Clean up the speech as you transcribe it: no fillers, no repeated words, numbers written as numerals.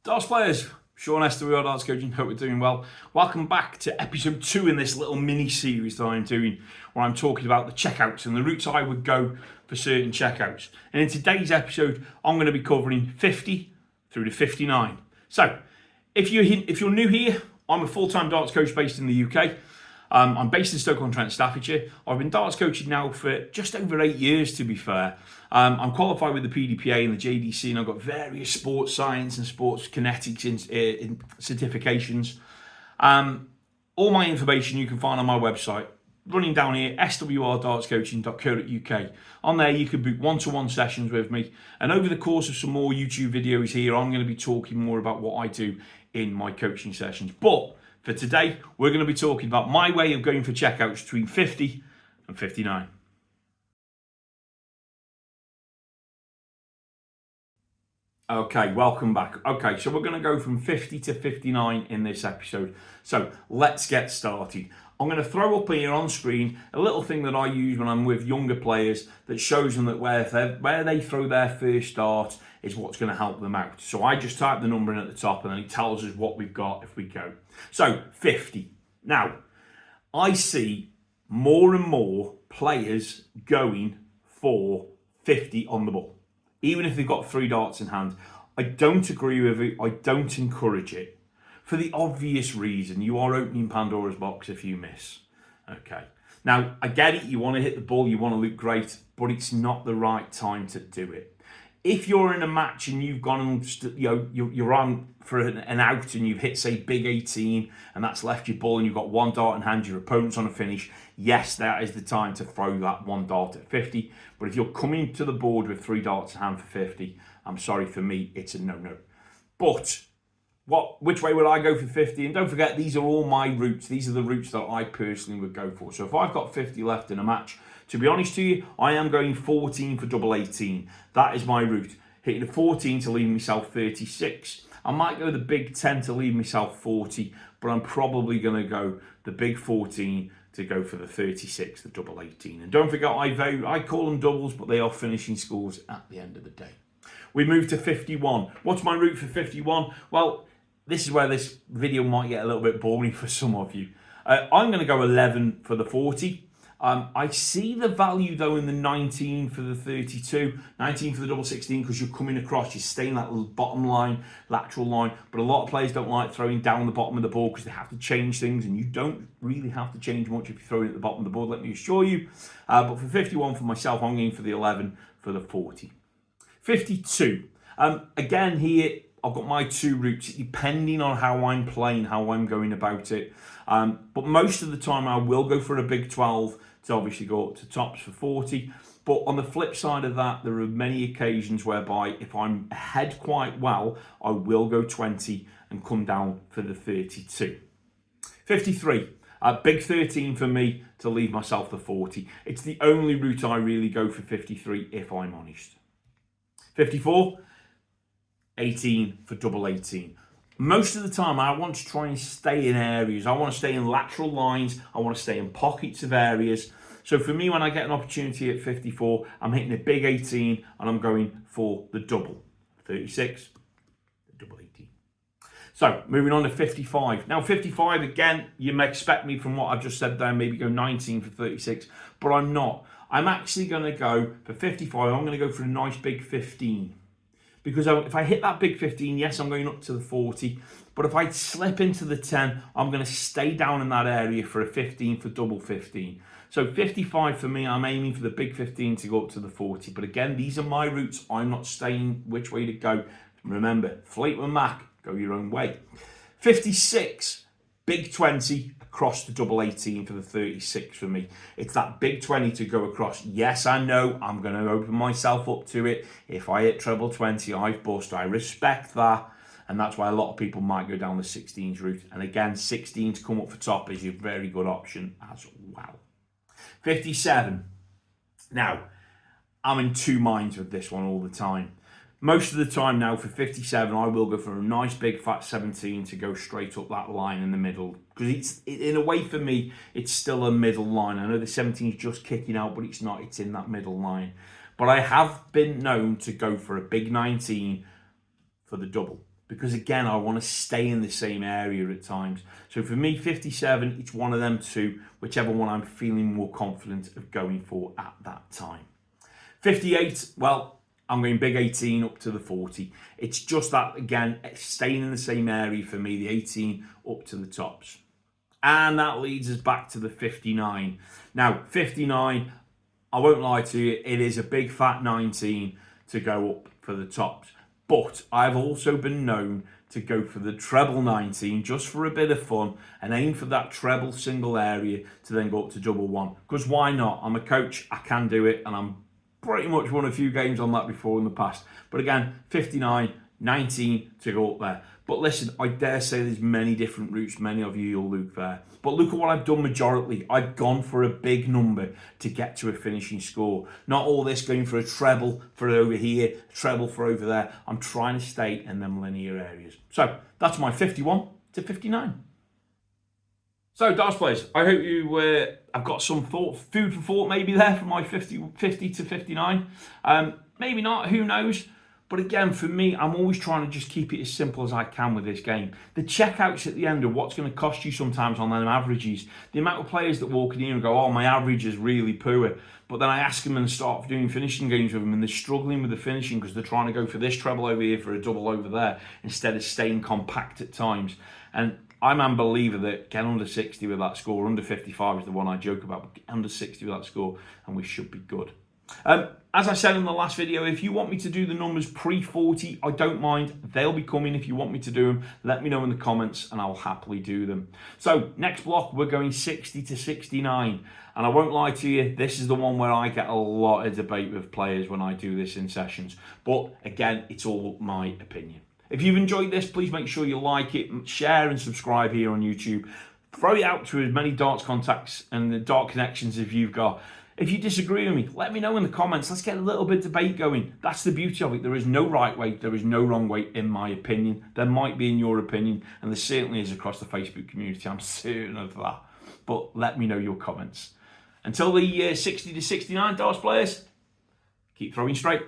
Darts players, Shaun, SWR Darts Coaching, hope we're doing well. Welcome back to episode 2 in this little mini-series that I'm doing, where I'm talking about the checkouts and the routes I would go for certain checkouts. And in today's episode, I'm going to be covering 50 through to 59. So, if you're new here, I'm a full-time darts coach based in the UK. I'm based in Stoke-on-Trent, Staffordshire. I've been darts coaching now for just over 8 years, to be fair. I'm qualified with the PDPA and the JDC, and I've got various sports science and sports kinetics in certifications. All my information you can find on my website, running down here, swrdartscoaching.co.uk. On there, you can book one-to-one sessions with me. And over the course of some more YouTube videos here, I'm going to be talking more about what I do in my coaching sessions. But for today, we're going to be talking about my way of going for checkouts between 50 and 59. Okay, welcome back. Okay, so we're going to go from 50 to 59 in this episode. So let's get started. I'm going to throw up here on screen a little thing that I use when I'm with younger players that shows them that where they throw their first dart is what's going to help them out. So I just type the number in at the top and then it tells us what we've got if we go. So 50. Now, I see more and more players going for 50 on the ball, even if they've got 3 darts in hand. I don't agree with it. I don't encourage it. For the obvious reason, you are opening Pandora's box if you miss. Okay. Now, I get it. You want to hit the ball. You want to look great. But it's not the right time to do it. If you're in a match and you've gone, you're on for an out and you've hit, say, big 18, and that's left your ball and you've got 1 dart in hand, your opponent's on a finish, yes, that is the time to throw that 1 dart at 50. But if you're coming to the board with 3 darts in hand for 50, I'm sorry, for me, it's a no-no. But which way would I go for 50? And don't forget, these are all my routes. These are the routes that I personally would go for. So if I've got 50 left in a match, to be honest to you, I am going 14 for double 18. That is my route. Hitting a 14 to leave myself 36. I might go the big 10 to leave myself 40, but I'm probably going to go the big 14 to go for the 36, the double 18. And don't forget, I call them doubles, but they are finishing scores at the end of the day. We move to 51. What's my route for 51? Well, this is where this video might get a little bit boring for some of you. I'm going to go 11 for the 40. I see the value though in the 19 for the 32, 19 for the double 16, because you're coming across, you're staying that little bottom line, lateral line. But a lot of players don't like throwing down the bottom of the ball because they have to change things, and you don't really have to change much if you're throwing at the bottom of the board, let me assure you. But for 51 for myself, I'm going for the 11 for the 40. 52. Again here, I've got my 2 routes, depending on how I'm playing, how I'm going about it. But most of the time I will go for a big 12 to obviously go up to tops for 40. But on the flip side of that, there are many occasions whereby if I'm ahead quite well, I will go 20 and come down for the 32. 53. Big 13 for me to leave myself the 40. It's the only route I really go for 53 if I'm honest. 54. 18 for double 18. Most of the time I want to try and stay in areas. I want to stay in lateral lines. I want to stay in pockets of areas. So for me, when I get an opportunity at 54, I'm hitting a big 18 and I'm going for the double. 36, the double 18. So moving on to 55. Now 55, again, you may expect me from what I've just said there, maybe go 19 for 36, but I'm not. I'm actually going to go for 55. I'm going to go for a nice big 15. Because if I hit that big 15, yes, I'm going up to the 40. But if I slip into the 10, I'm going to stay down in that area for a 15 for double 15. So 55 for me, I'm aiming for the big 15 to go up to the 40. But again, these are my routes. I'm not saying which way to go. Remember, FLEETWOOD MAC, go your own way. 56, big 20. Across the double 18 for the 36 for me. It's that big 20 to go across. Yes, I know I'm going to open myself up to it. If I hit treble 20, I've bust. I respect that. And that's why a lot of people might go down the 16s route. And again, 16 to come up for top is a very good option as well. 57. Now, I'm in 2 minds with this one all the time. Most of the time now for 57, I will go for a nice big fat 17 to go straight up that line in the middle. Because in a way for me, it's still a middle line. I know the 17 is just kicking out, but it's not. It's in that middle line. But I have been known to go for a big 19 for the double. because again, I want to stay in the same area at times. So for me, 57, it's one of them two, whichever one I'm feeling more confident of going for at that time. 58, well, I'm going big 18 up to the 40. It's just that, again, staying in the same area for me, the 18 up to the tops. And that leads us back to the 59. Now, 59, I won't lie to you, it is a big fat 19 to go up for the tops. But I've also been known to go for the treble 19 just for a bit of fun and aim for that treble single area to then go up to double one. Because why not? I'm a coach, I can do it, and I'm pretty much won a few games on that before in the past. But again, 59, 19 to go up there. But listen, I dare say there's many different routes. Many of you will look there. But look at what I've done majorly. I've gone for a big number to get to a finishing score. Not all this going for a treble for over here, a treble for over there. I'm trying to stay in them linear areas. So that's my 51 to 59. So, darts players, I hope you I've got some food for thought maybe there for my 50 to 59. Maybe not, who knows? But again, for me, I'm always trying to just keep it as simple as I can with this game. The checkouts at the end are what's going to cost you sometimes on them averages. The amount of players that walk in here and go, oh, my average is really poor. But then I ask them and start doing finishing games with them and they're struggling with the finishing because they're trying to go for this treble over here for a double over there instead of staying compact at times. And I'm a believer that get under 60 with that score. Under 55 is the one I joke about, but get under 60 with that score and we should be good. As I said in the last video, if you want me to do the numbers pre-40, I don't mind. They'll be coming. If you want me to do them, let me know in the comments and I'll happily do them. So next block, we're going 60 to 69. And I won't lie to you, this is the one where I get a lot of debate with players when I do this in sessions. But again, it's all my opinion. If you've enjoyed this, please make sure you like it, share and subscribe here on YouTube. Throw it out to as many darts contacts and the dart connections as you've got. If you disagree with me, let me know in the comments. Let's get a little bit of debate going. That's the beauty of it. There is no right way, there is no wrong way in my opinion. There might be in your opinion, and there certainly is across the Facebook community. I'm certain of that. But let me know your comments. Until the 60 to 69 darts players, keep throwing straight.